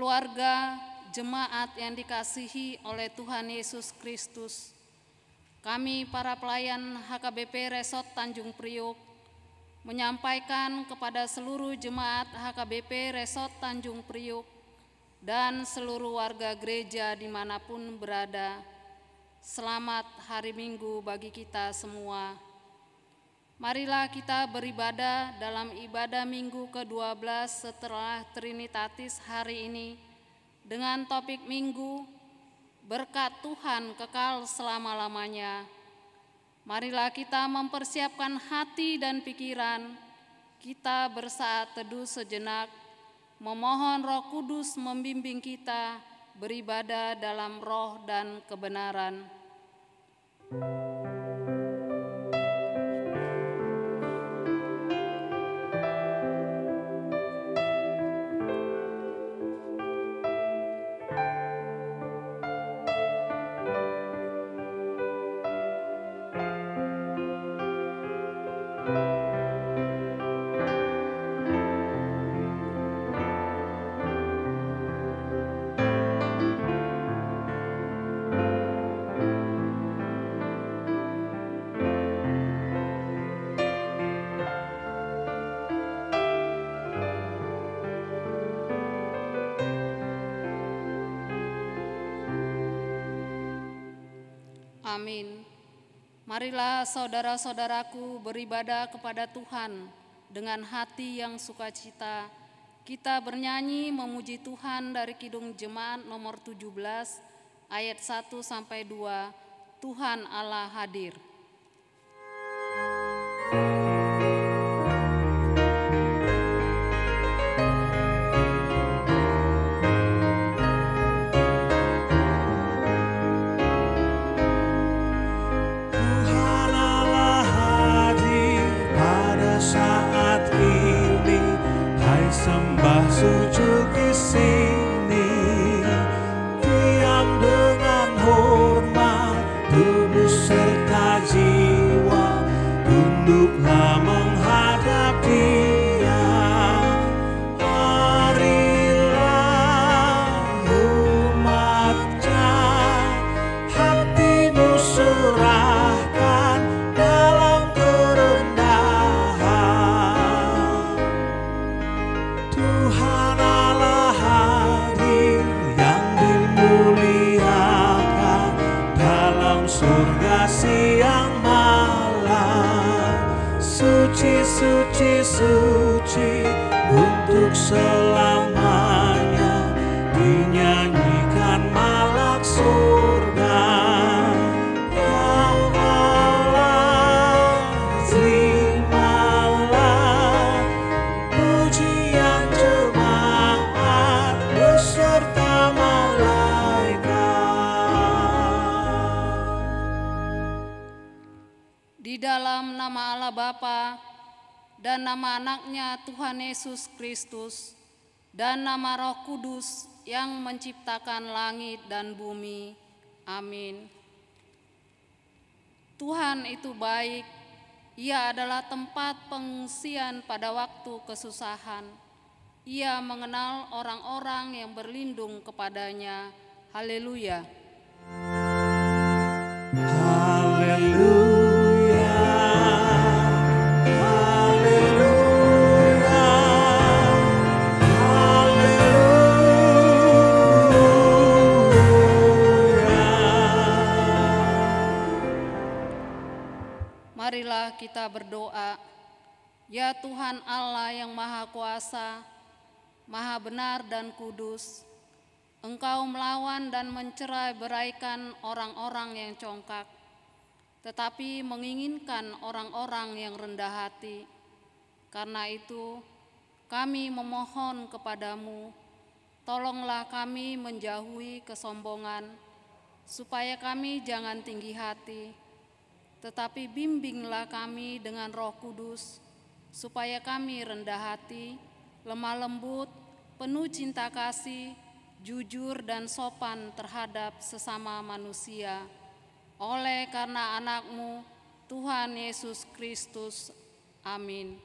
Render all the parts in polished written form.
keluarga, jemaat yang dikasihi oleh Tuhan Yesus Kristus, kami para pelayan HKBP Resort Tanjung Priok menyampaikan kepada seluruh jemaat HKBP Resort Tanjung Priok dan seluruh warga gereja dimanapun berada, selamat hari Minggu bagi kita semua. Marilah kita beribadah dalam ibadah Minggu ke-12 setelah Trinitatis hari ini dengan topik Minggu, berkat Tuhan kekal selama-lamanya. Marilah kita mempersiapkan hati dan pikiran, kita bersaat teduh sejenak, memohon Roh Kudus membimbing kita beribadah dalam roh dan kebenaran. Amin. Marilah saudara-saudaraku beribadah kepada Tuhan dengan hati yang sukacita. Kita bernyanyi memuji Tuhan dari Kidung Jemaat nomor 17 ayat 1-2. Tuhan Allah hadir. Sujud di sini, diam dengan hormat, tubuh serta jiwa, tunduklah menghadap Dia. Marilah umat-Nya, hatimu serahkan dalam kerendahan. Tuhan Allah hadir yang dimuliakan dalam surga siang malam. Suci, suci, suci untuk selamanya, dinyanyikan malak surga. Ya Allah, terimalah pujian jemaat beserta malaikat. Di dalam nama Allah Bapa dan nama anaknya Tuhan Yesus Kristus dan nama Roh Kudus yang menciptakan langit dan bumi. Amin. Tuhan itu baik, Ia adalah tempat pengungsian pada waktu kesusahan. Ia mengenal orang-orang yang berlindung kepadanya. Haleluya. Haleluya. Marilah kita berdoa. Ya Tuhan Allah yang Maha Kuasa, Maha Benar dan Kudus, Engkau melawan dan mencerai beraikan orang-orang yang congkak, tetapi menginginkan orang-orang yang rendah hati. Karena itu, kami memohon kepadamu, tolonglah kami menjauhi kesombongan, supaya kami jangan tinggi hati, tetapi bimbinglah kami dengan Roh Kudus, supaya kami rendah hati, lemah lembut, penuh cinta kasih, jujur dan sopan terhadap sesama manusia. Oleh karena anak-Mu, Tuhan Yesus Kristus. Amin.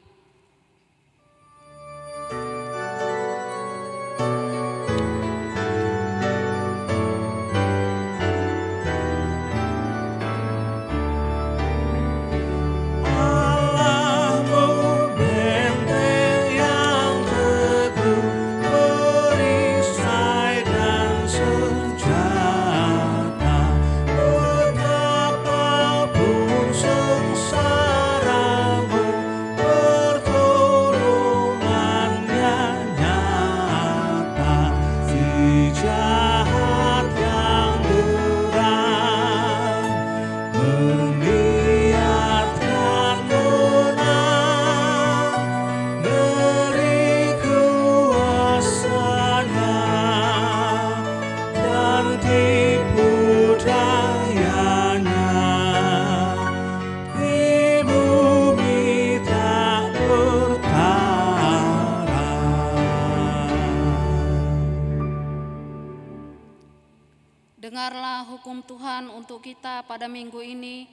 hukum Tuhan untuk kita pada minggu ini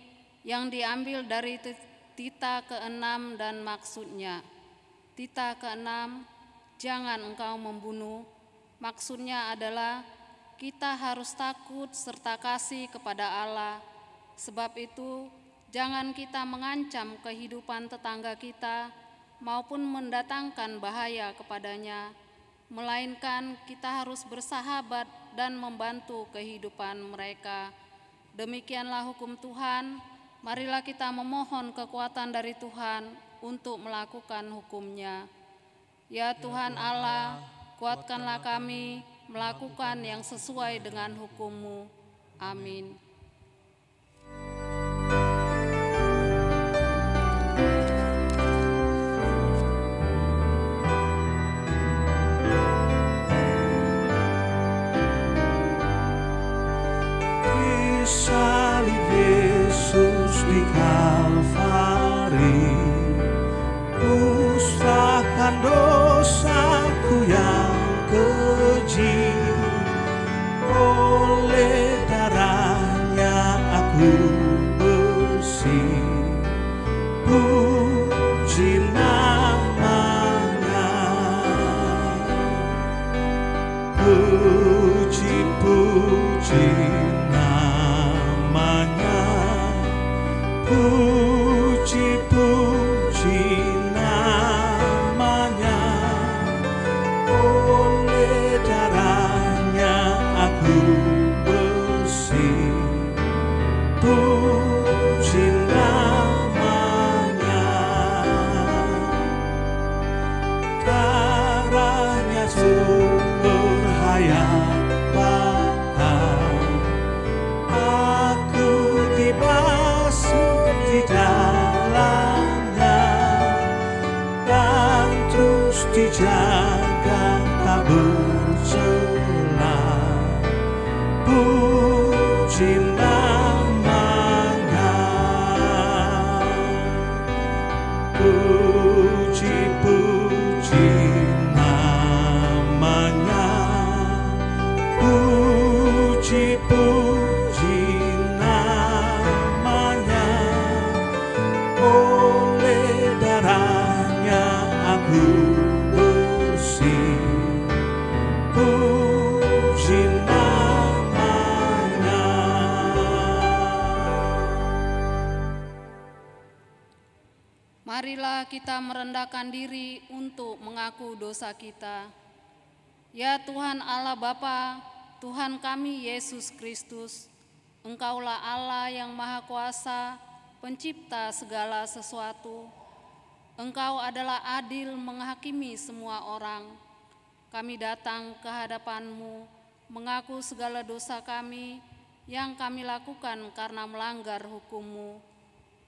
yang diambil dari Tita ke-6 dan maksudnya. Tita ke-6, jangan engkau membunuh. Maksudnya adalah kita harus takut serta kasih kepada Allah. Sebab itu, jangan kita mengancam kehidupan tetangga kita maupun mendatangkan bahaya kepadanya, melainkan kita harus bersahabat dan membantu kehidupan mereka. Demikianlah hukum Tuhan. Marilah kita memohon kekuatan dari Tuhan untuk melakukan hukum-Nya. Ya Tuhan Allah, kuatkanlah kami melakukan yang sesuai dengan hukum-Mu. Amin. Salib Yesus di Kalvari, usahkan dosaku yang keji. Oleh darahnya aku bersih, puji namanya, puji namanya, puji namanya. Oleh darahnya aku bersih, puji namanya. Darahnya sumber hayat bakal, aku dibasuh di dalamnya dan terus dijaga tak bercela. Puji namanya, puji namanya, puji namanya. Oleh darahnya aku bersih, puji namanya. Marilah kita merendahkan diri untuk mengaku dosa kita. Ya Tuhan Allah Bapa, Tuhan kami Yesus Kristus, Engkaulah Allah yang Maha Kuasa, Pencipta segala sesuatu. Engkau adalah adil menghakimi semua orang. Kami datang ke hadapan-Mu, mengaku segala dosa kami yang kami lakukan karena melanggar hukum-Mu,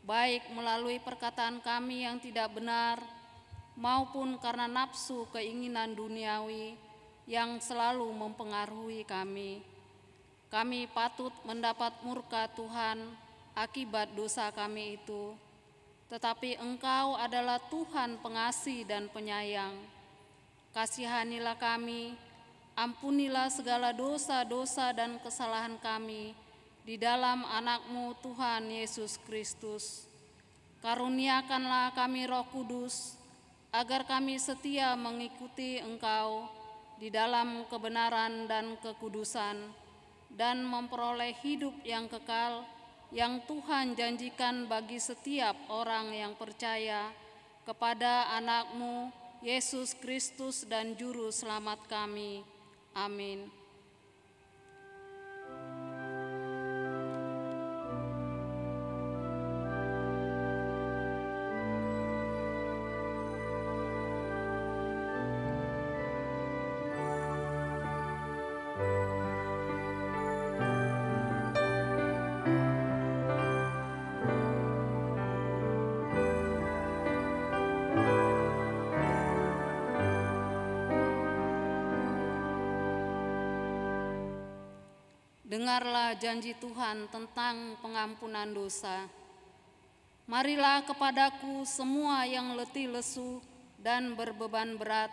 baik melalui perkataan kami yang tidak benar, maupun karena nafsu keinginan duniawi yang selalu mempengaruhi kami. Kami patut mendapat murka Tuhan akibat dosa kami itu. Tetapi Engkau adalah Tuhan pengasih dan penyayang. Kasihanilah kami, ampunilah segala dosa-dosa dan kesalahan kami di dalam Anak-Mu Tuhan Yesus Kristus. Karuniakanlah kami Roh Kudus, agar kami setia mengikuti Engkau di dalam kebenaran dan kekudusan, dan memperoleh hidup yang kekal yang Tuhan janjikan bagi setiap orang yang percaya kepada Anak-Mu Yesus Kristus dan Juru Selamat kami. Amin. Dengarlah janji Tuhan tentang pengampunan dosa. Marilah kepadaku semua yang letih lesu dan berbeban berat,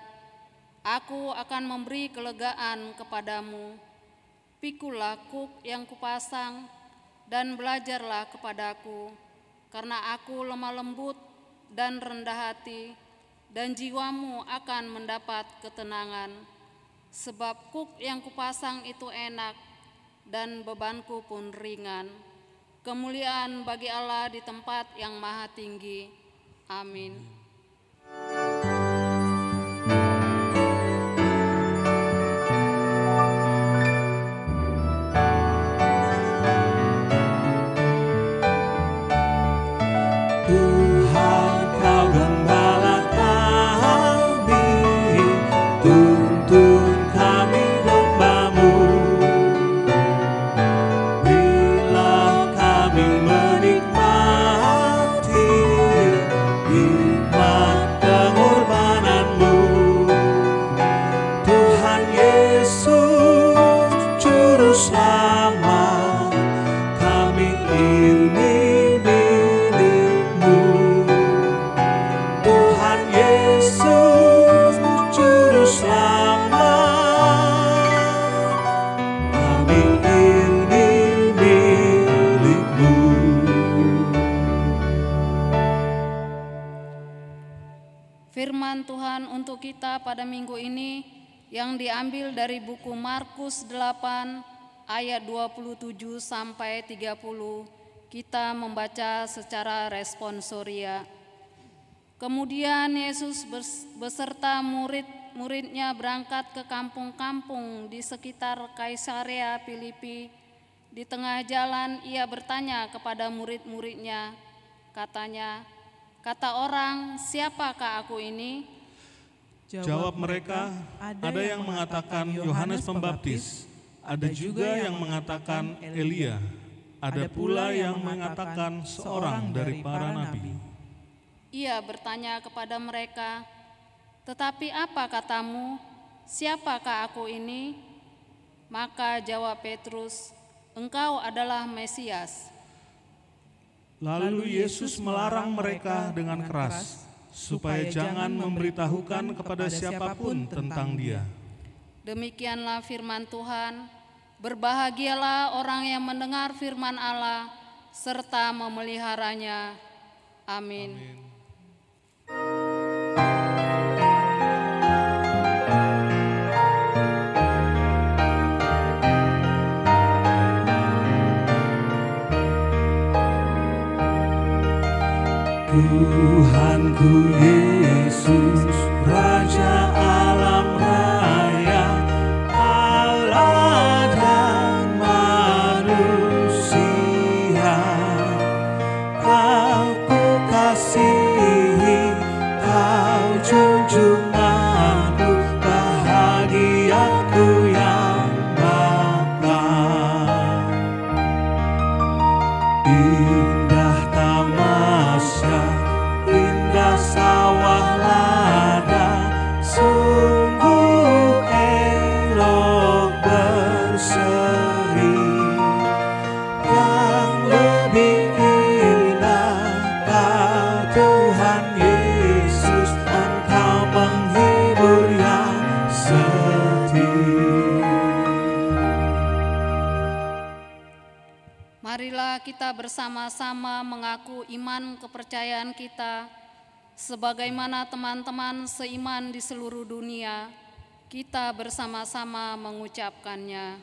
aku akan memberi kelegaan kepadamu. Pikulah kuk yang kupasang dan belajarlah kepadaku, karena aku lemah lembut dan rendah hati, dan jiwamu akan mendapat ketenangan. Sebab kuk yang kupasang itu enak, dan bebanku pun ringan. Kemuliaan bagi Allah di tempat yang maha tinggi. Amin. Tuhan, Kau gembala kami, tuntun kami domba-Mu. Bila kami menikmati hikmat pengorbanan-Mu, Tuhan Yesus, Juru Selamat, kami ini milik-Mu. Tuhan Yesus, Juru Selamat, kami ini milik-Mu. Firman Tuhan untuk kita pada minggu ini yang diambil dari buku Markus 8 ayat 27 sampai 30. Kita membaca secara responsoria. Kemudian Yesus beserta murid-muridnya berangkat ke kampung-kampung di sekitar Kaisarea Filipi. Di tengah jalan ia bertanya kepada murid-muridnya, katanya, "Kata orang, siapakah aku ini?" Jawab mereka, ada yang mengatakan Yohanes Pembaptis, ada juga yang mengatakan Elia, ada pula yang mengatakan seorang dari para nabi. Ia bertanya kepada mereka, "Tetapi apa katamu? Siapakah aku ini?" Maka jawab Petrus, "Engkau adalah Mesias." Lalu Yesus melarang mereka dengan keras, supaya jangan memberitahukan kepada siapapun tentang Dia. Demikianlah firman Tuhan. Berbahagialah orang yang mendengar firman Allah serta memeliharanya. Amin. Tuhanku Yesus, Raja alam raya, Allah dan manusia, Kau ku kasihi, Kau junjunganku, bahagiaku yang makan. Indah tamasya, indah sawah ladang, sungguh elok berseri. Yang lebih indah Kau Tuhan Yesus, Engkau menghibur yang sedih. Marilah kita bersama-sama mengaku iman kepercayaan kita, sebagaimana teman-teman seiman di seluruh dunia, kita bersama-sama mengucapkannya.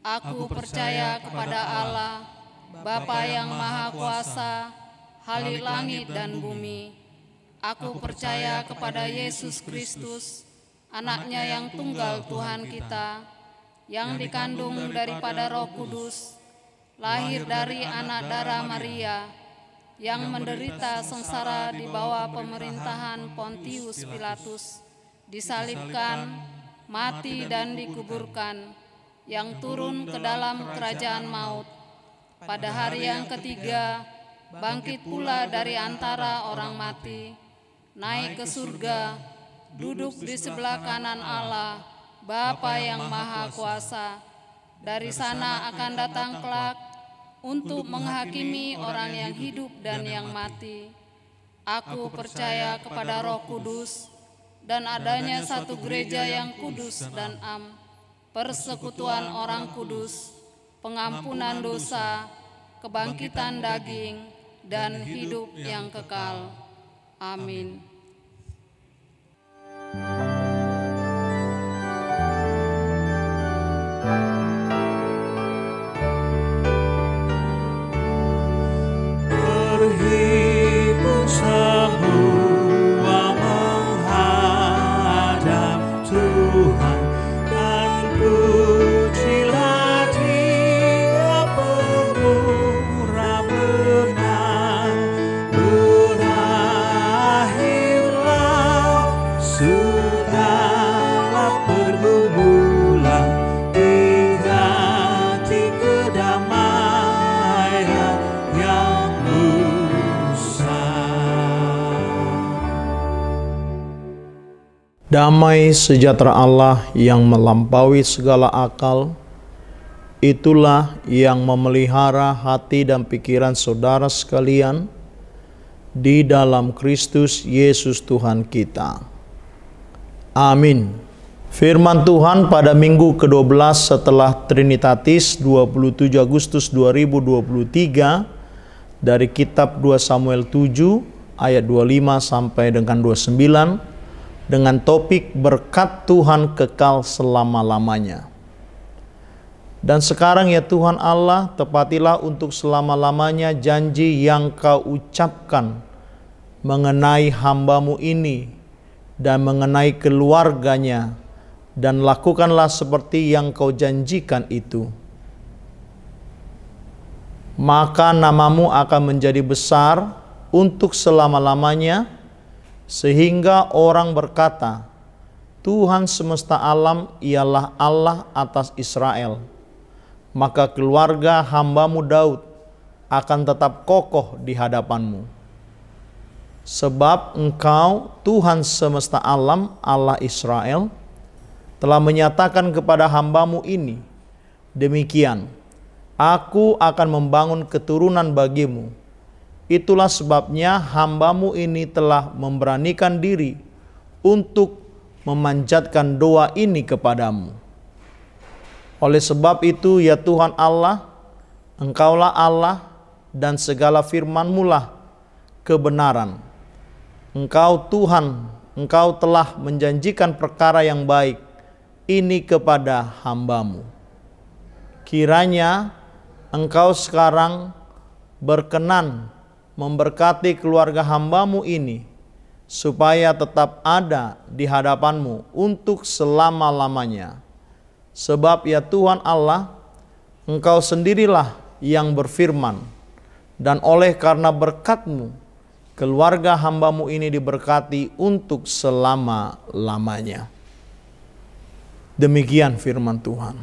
Aku percaya kepada Allah, Bapa yang Maha Kuasa, Khalik langit dan bumi. Aku percaya kepada Yesus Kristus, Anaknya yang tunggal Tuhan kita, yang dikandung daripada Roh Kudus, lahir dari anak darah Maria, yang menderita sengsara di bawah pemerintahan Pontius Pilatus, disalibkan, mati dan dikuburkan, yang turun ke dalam kerajaan maut. Pada hari yang ketiga, bangkit pula dari antara orang mati, naik ke surga, duduk di sebelah kanan Allah, Bapa yang Maha Kuasa. Dari sana akan datang kelak untuk menghakimi orang yang hidup dan yang mati. Aku percaya kepada Roh Kudus dan adanya satu gereja yang kudus dan am, persekutuan orang kudus, pengampunan dosa, kebangkitan daging, dan hidup yang kekal. Amin. Berhibur semua menghadap Tuhan, dan pujilah Dia pemurah benar. Berakhirlah segala pergumulan, diganti kedamaian yang Damai sejahtera Allah yang melampaui segala akal, itulah yang memelihara hati dan pikiran saudara sekalian di dalam Kristus Yesus Tuhan kita. Amin. Firman Tuhan pada minggu ke-12 setelah Trinitatis 27 Agustus 2023 dari kitab 2 Samuel 7 ayat 25 sampai dengan 29 dengan topik berkat Tuhan kekal selama-lamanya. Dan sekarang ya Tuhan Allah, tepatilah untuk selama-lamanya janji yang Kau ucapkan mengenai hamba-Mu ini dan mengenai keluarganya, dan lakukanlah seperti yang Kau janjikan itu. Maka nama-Mu akan menjadi besar untuk selama-lamanya, sehingga orang berkata, Tuhan semesta alam ialah Allah atas Israel. Maka keluarga hamba-Mu Daud akan tetap kokoh di hadapan-Mu. Sebab Engkau, Tuhan semesta alam, Allah Israel, telah menyatakan kepada hamba-Mu ini, demikian, Aku akan membangun keturunan bagimu. Itulah sebabnya hamba-Mu ini telah memberanikan diri untuk memanjatkan doa ini kepadamu. Oleh sebab itu ya Tuhan Allah, Engkaulah Allah dan segala firman-Mu lah kebenaran. Engkau Tuhan, Engkau telah menjanjikan perkara yang baik ini kepada hamba-Mu. Kiranya Engkau sekarang berkenan memberkati keluarga hamba-Mu ini, supaya tetap ada di hadapan-Mu untuk selama-lamanya. Sebab ya Tuhan Allah, Engkau sendirilah yang berfirman, dan oleh karena berkat-Mu, keluarga hamba-Mu ini diberkati untuk selama-lamanya. Demikian firman Tuhan.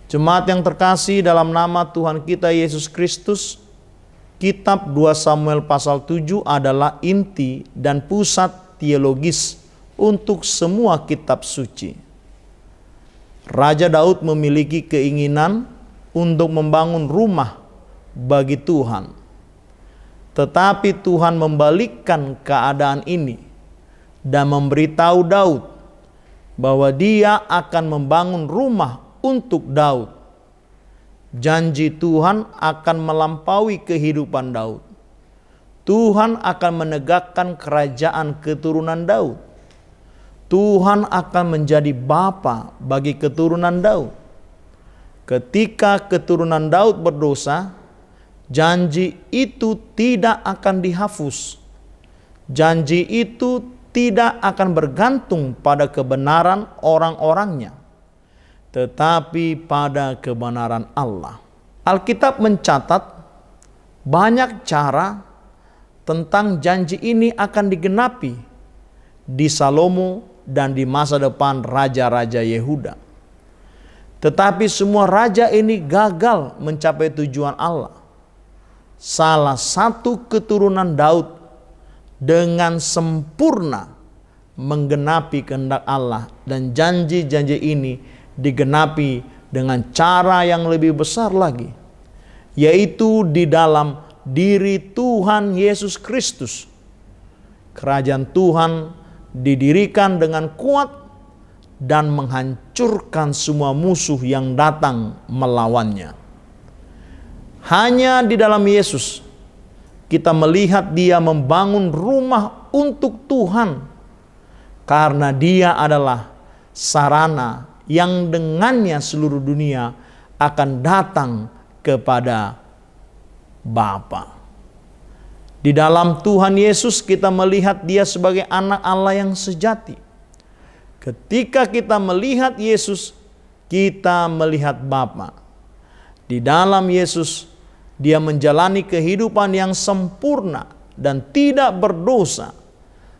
Jemaat yang terkasih dalam nama Tuhan kita Yesus Kristus, Kitab 2 Samuel pasal 7 adalah inti dan pusat teologis untuk semua kitab suci. Raja Daud memiliki keinginan untuk membangun rumah bagi Tuhan. Tetapi Tuhan membalikkan keadaan ini dan memberitahu Daud bahwa Dia akan membangun rumah untuk Daud. Janji Tuhan akan melampaui kehidupan Daud. Tuhan akan menegakkan kerajaan keturunan Daud. Tuhan akan menjadi bapa bagi keturunan Daud. Ketika keturunan Daud berdosa, janji itu tidak akan dihapus. Janji itu tidak akan bergantung pada kebenaran orang-orangnya, tetapi pada kebenaran Allah. Alkitab mencatat banyak cara tentang janji ini akan digenapi di Salomo dan di masa depan raja-raja Yehuda. Tetapi semua raja ini gagal mencapai tujuan Allah. Salah satu keturunan Daud dengan sempurna menggenapi kehendak Allah, dan janji-janji ini digenapi dengan cara yang lebih besar lagi, yaitu di dalam diri Tuhan Yesus Kristus. Kerajaan Tuhan didirikan dengan kuat dan menghancurkan semua musuh yang datang melawannya. Hanya di dalam Yesus kita melihat Dia membangun rumah untuk Tuhan, karena Dia adalah sarana yang dengannya seluruh dunia akan datang kepada Bapa. Di dalam Tuhan Yesus kita melihat Dia sebagai anak Allah yang sejati. Ketika kita melihat Yesus, kita melihat Bapa. Di dalam Yesus, Dia menjalani kehidupan yang sempurna dan tidak berdosa,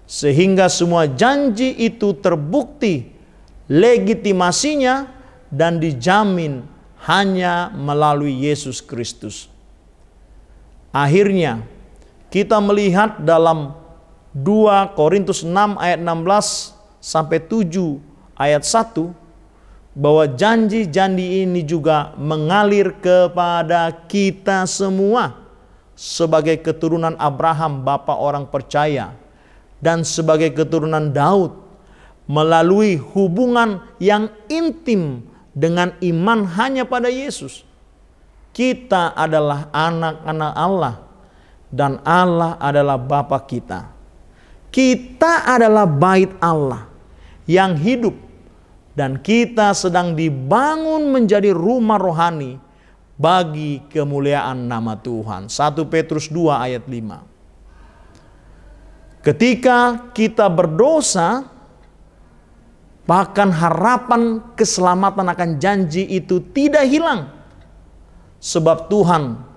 sehingga semua janji itu terbukti legitimasinya dan dijamin hanya melalui Yesus Kristus. Akhirnya kita melihat dalam 2 Korintus 6 ayat 16 sampai 7 ayat 1 bahwa janji-janji ini juga mengalir kepada kita semua sebagai keturunan Abraham, bapa orang percaya, dan sebagai keturunan Daud melalui hubungan yang intim dengan iman hanya pada Yesus. Kita adalah anak-anak Allah dan Allah adalah Bapa kita. Kita adalah bait Allah yang hidup dan kita sedang dibangun menjadi rumah rohani bagi kemuliaan nama Tuhan. 1 Petrus 2 ayat 5. Ketika kita berdosa, bahkan harapan keselamatan akan janji itu tidak hilang. Sebab Tuhan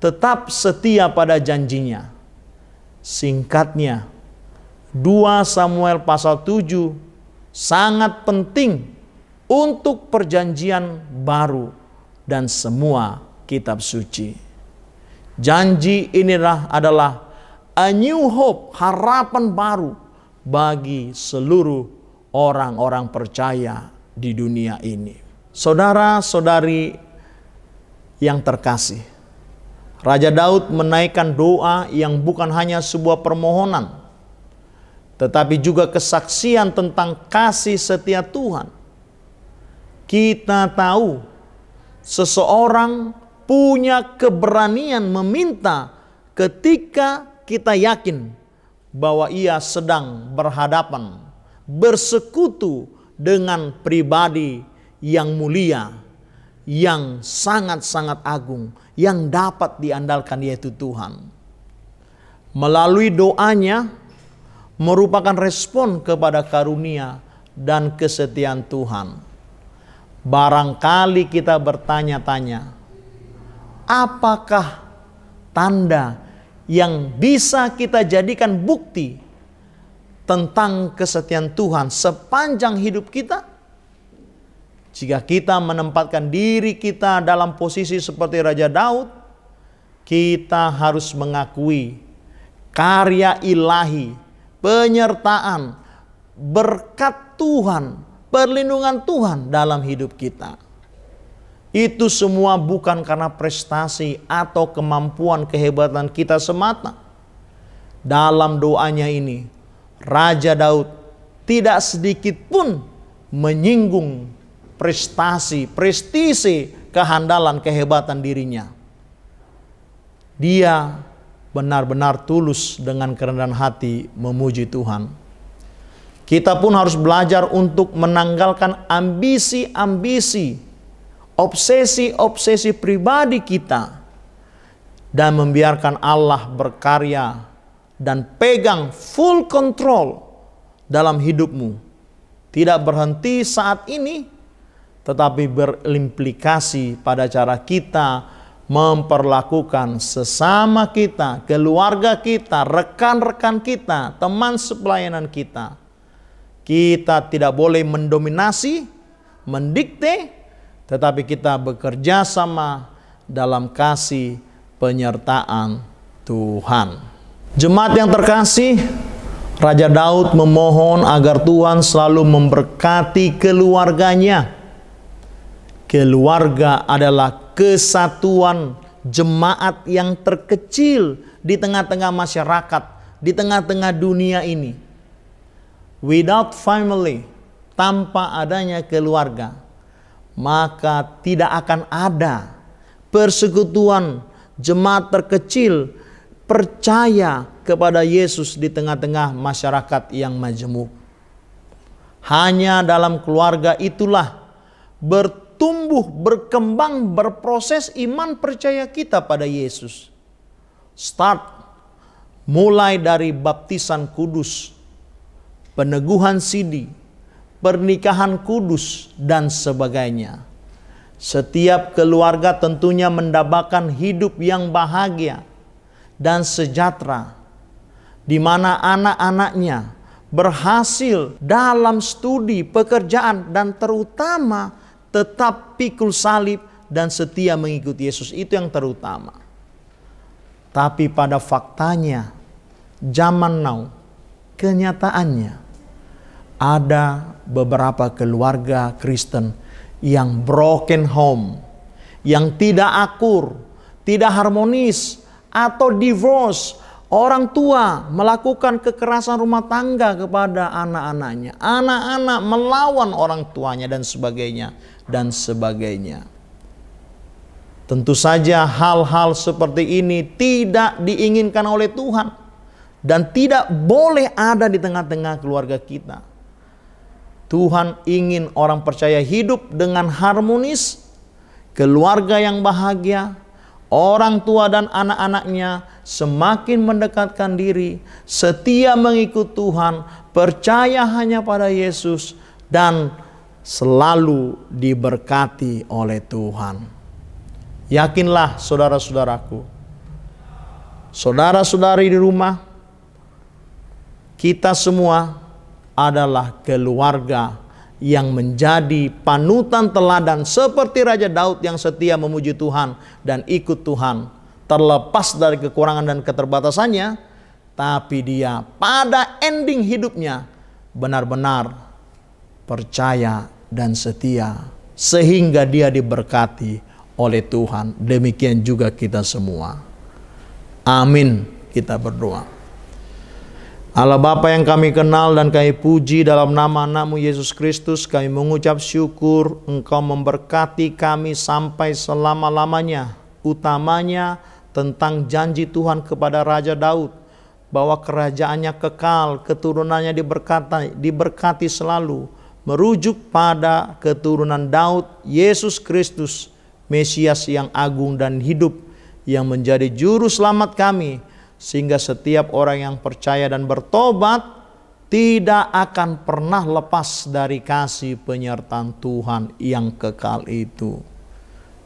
tetap setia pada janjinya. Singkatnya, 2 Samuel pasal 7 sangat penting untuk perjanjian baru dan semua kitab suci. Janji inilah adalah a new hope, harapan baru bagi seluruh orang-orang percaya di dunia ini. Saudara-saudari yang terkasih, Raja Daud menaikkan doa yang bukan hanya sebuah permohonan, tetapi juga kesaksian tentang kasih setia Tuhan. Kita tahu seseorang punya keberanian meminta ketika kita yakin bahwa ia sedang berhadapan, bersekutu dengan pribadi yang mulia, yang sangat-sangat agung, yang dapat diandalkan, yaitu Tuhan. Melalui doanya merupakan respon kepada karunia dan kesetiaan Tuhan. Barangkali kita bertanya-tanya, apakah tanda yang bisa kita jadikan bukti tentang kesetiaan Tuhan sepanjang hidup kita? Jika kita menempatkan diri kita dalam posisi seperti Raja Daud, kita harus mengakui karya ilahi, penyertaan, berkat Tuhan, perlindungan Tuhan dalam hidup kita. Itu semua bukan karena prestasi atau kemampuan kehebatan kita semata. Dalam doanya ini, Raja Daud tidak sedikit pun menyinggung prestasi, prestise, kehandalan, kehebatan dirinya. Dia benar-benar tulus dengan kerendahan hati memuji Tuhan. Kita pun harus belajar untuk menanggalkan ambisi-ambisi, obsesi-obsesi pribadi kita, dan membiarkan Allah berkarya dan pegang full control dalam hidupmu. Tidak berhenti saat ini, tetapi berimplikasi pada cara kita memperlakukan sesama kita, keluarga kita, rekan-rekan kita, teman sepelayanan kita. Kita tidak boleh mendominasi, mendikte, tetapi kita bekerja sama dalam kasih penyertaan Tuhan. Jemaat yang terkasih, Raja Daud memohon agar Tuhan selalu memberkati keluarganya. Keluarga adalah kesatuan jemaat yang terkecil di tengah-tengah masyarakat, di tengah-tengah dunia ini. Without family, tanpa adanya keluarga, maka tidak akan ada persekutuan jemaat terkecil percaya kepada Yesus di tengah-tengah masyarakat yang majemuk. Hanya dalam keluarga itulah bertumbuh, berkembang, berproses iman percaya kita pada Yesus. Mulai dari baptisan kudus, peneguhan sidi, pernikahan kudus, dan sebagainya. Setiap keluarga tentunya mendapatkan hidup yang bahagia dan sejahtera, di mana anak-anaknya berhasil dalam studi, pekerjaan, dan terutama tetap pikul salib dan setia mengikuti Yesus. Itu yang terutama. Tapi pada faktanya, zaman now, kenyataannya, ada beberapa keluarga Kristen yang broken home, yang tidak akur, tidak harmonis, atau divorce. Orang tua melakukan kekerasan rumah tangga kepada anak-anaknya. Anak-anak melawan orang tuanya dan sebagainya. Dan sebagainya. Tentu saja hal-hal seperti ini tidak diinginkan oleh Tuhan. Dan tidak boleh ada di tengah-tengah keluarga kita. Tuhan ingin orang percaya hidup dengan harmonis, keluarga yang bahagia, orang tua dan anak-anaknya semakin mendekatkan diri, setia mengikut Tuhan, percaya hanya pada Yesus, dan selalu diberkati oleh Tuhan. Yakinlah saudara-saudaraku, saudara-saudari di rumah, kita semua adalah keluarga yang menjadi panutan teladan seperti Raja Daud yang setia memuji Tuhan dan ikut Tuhan, terlepas dari kekurangan dan keterbatasannya, tapi dia pada ending hidupnya benar-benar percaya dan setia sehingga dia diberkati oleh Tuhan. Demikian juga kita semua. Amin. Kita berdoa. Allah Bapa yang kami kenal dan kami puji, dalam nama Anak-Mu Yesus Kristus kami mengucap syukur Engkau memberkati kami sampai selama-lamanya. Utamanya tentang janji Tuhan kepada Raja Daud bahwa kerajaannya kekal, keturunannya diberkati selalu, merujuk pada keturunan Daud, Yesus Kristus, Mesias yang agung dan hidup, yang menjadi juru selamat kami, sehingga setiap orang yang percaya dan bertobat tidak akan pernah lepas dari kasih penyertaan Tuhan yang kekal itu.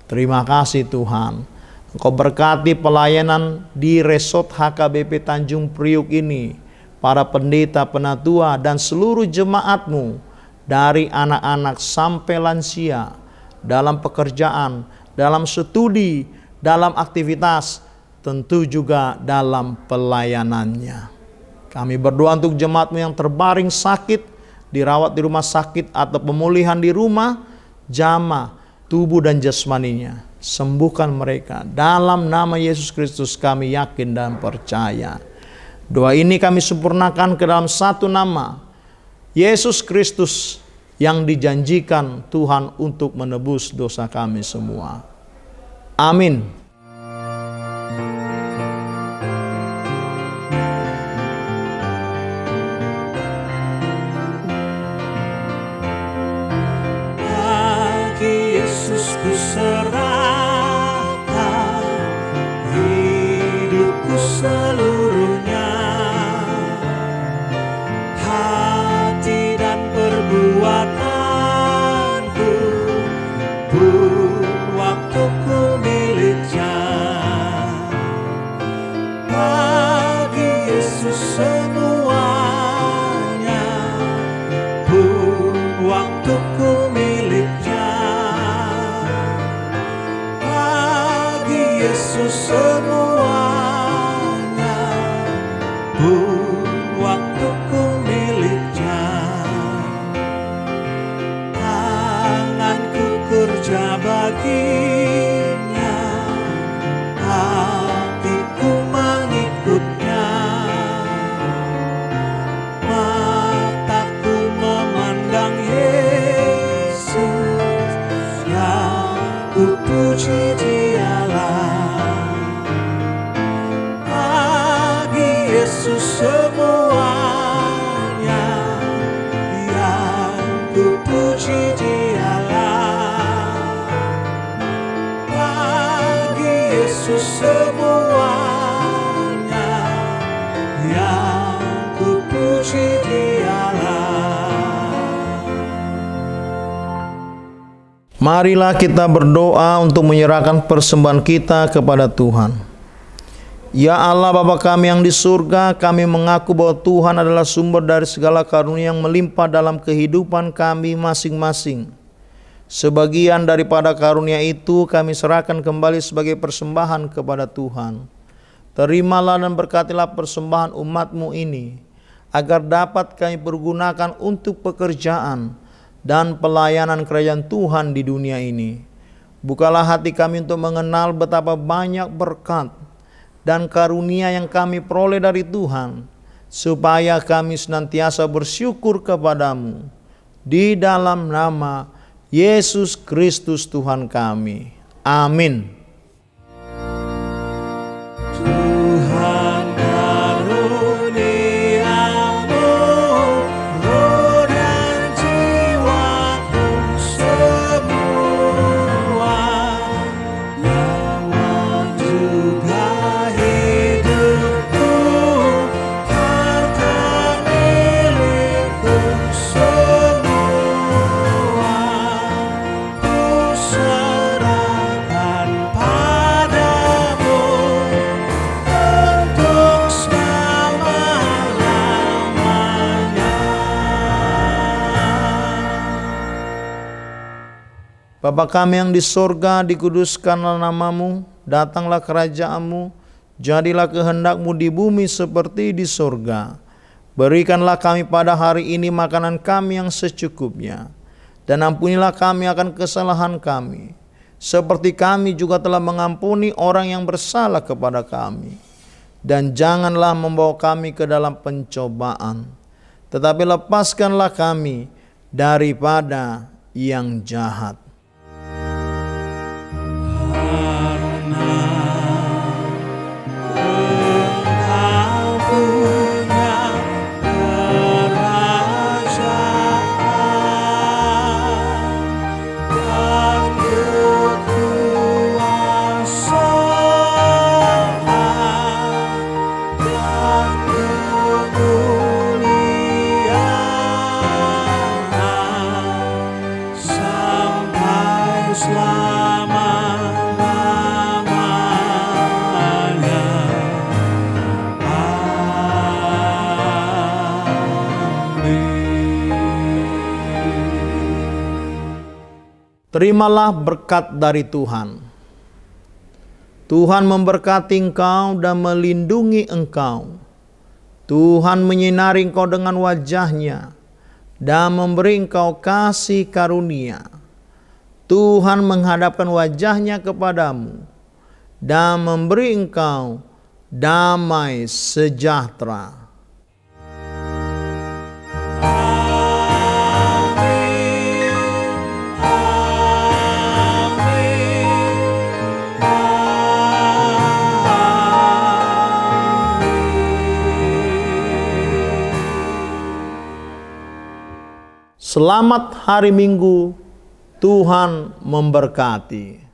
Terima kasih Tuhan. Engkau berkati pelayanan di Resort HKBP Tanjung Priuk ini, para pendeta, penatua, dan seluruh jemaat-Mu, dari anak-anak sampai lansia, dalam pekerjaan, dalam studi, dalam aktivitas, tentu juga dalam pelayanannya. Kami berdoa untuk jemaat-Mu yang terbaring sakit, dirawat di rumah sakit atau pemulihan di rumah, jamah tubuh dan jasmaninya. Sembuhkan mereka. Dalam nama Yesus Kristus kami yakin dan percaya. Doa ini kami sempurnakan ke dalam satu nama, Yesus Kristus, yang dijanjikan Tuhan untuk menebus dosa kami semua. Amin. Ku serahkan hidupku seluruhnya, hati dan perbuatanku, waktuku miliknya. ku puji Dialah. Bagi Yesus semuanya yang ku puji Dialah. Marilah kita berdoa untuk menyerahkan persembahan kita kepada Tuhan. Ya Allah Bapa kami yang di surga, kami mengaku bahwa Tuhan adalah sumber dari segala karunia yang melimpah dalam kehidupan kami masing-masing. Sebagian daripada karunia itu kami serahkan kembali sebagai persembahan kepada Tuhan. Terimalah dan berkatilah persembahan umat-Mu ini, agar dapat kami pergunakan untuk pekerjaan dan pelayanan kerajaan Tuhan di dunia ini. Bukalah hati kami untuk mengenal betapa banyak berkat dan karunia yang kami peroleh dari Tuhan, supaya kami senantiasa bersyukur kepadamu. Di dalam nama Yesus Kristus Tuhan kami. Amin. Tuhan karuniamu, roh dan jiwaku semua, nyawa juga hidupku, harta milikku semua, ku serahkan padamu untuk selama-lamanya. Bapa kami yang di sorga, dikuduskanlah namamu, datanglah kerajaanmu, jadilah kehendak-Mu di bumi seperti di sorga. Berikanlah kami pada hari ini makanan kami yang secukupnya, dan ampunilah kami akan kesalahan kami, seperti kami juga telah mengampuni orang yang bersalah kepada kami. Dan janganlah membawa kami ke dalam pencobaan, tetapi lepaskanlah kami daripada yang jahat. Engkau punya kerajaan dan kekuasaan dan kemuliaan sampai selama-lamanya. Terimalah berkat dari Tuhan. Tuhan memberkati engkau dan melindungi engkau. Tuhan menyinari engkau dengan wajah-Nya dan memberi engkau kasih karunia. Tuhan menghadapkan wajah-Nya kepadamu dan memberi engkau damai sejahtera. Selamat hari Minggu, Tuhan memberkati.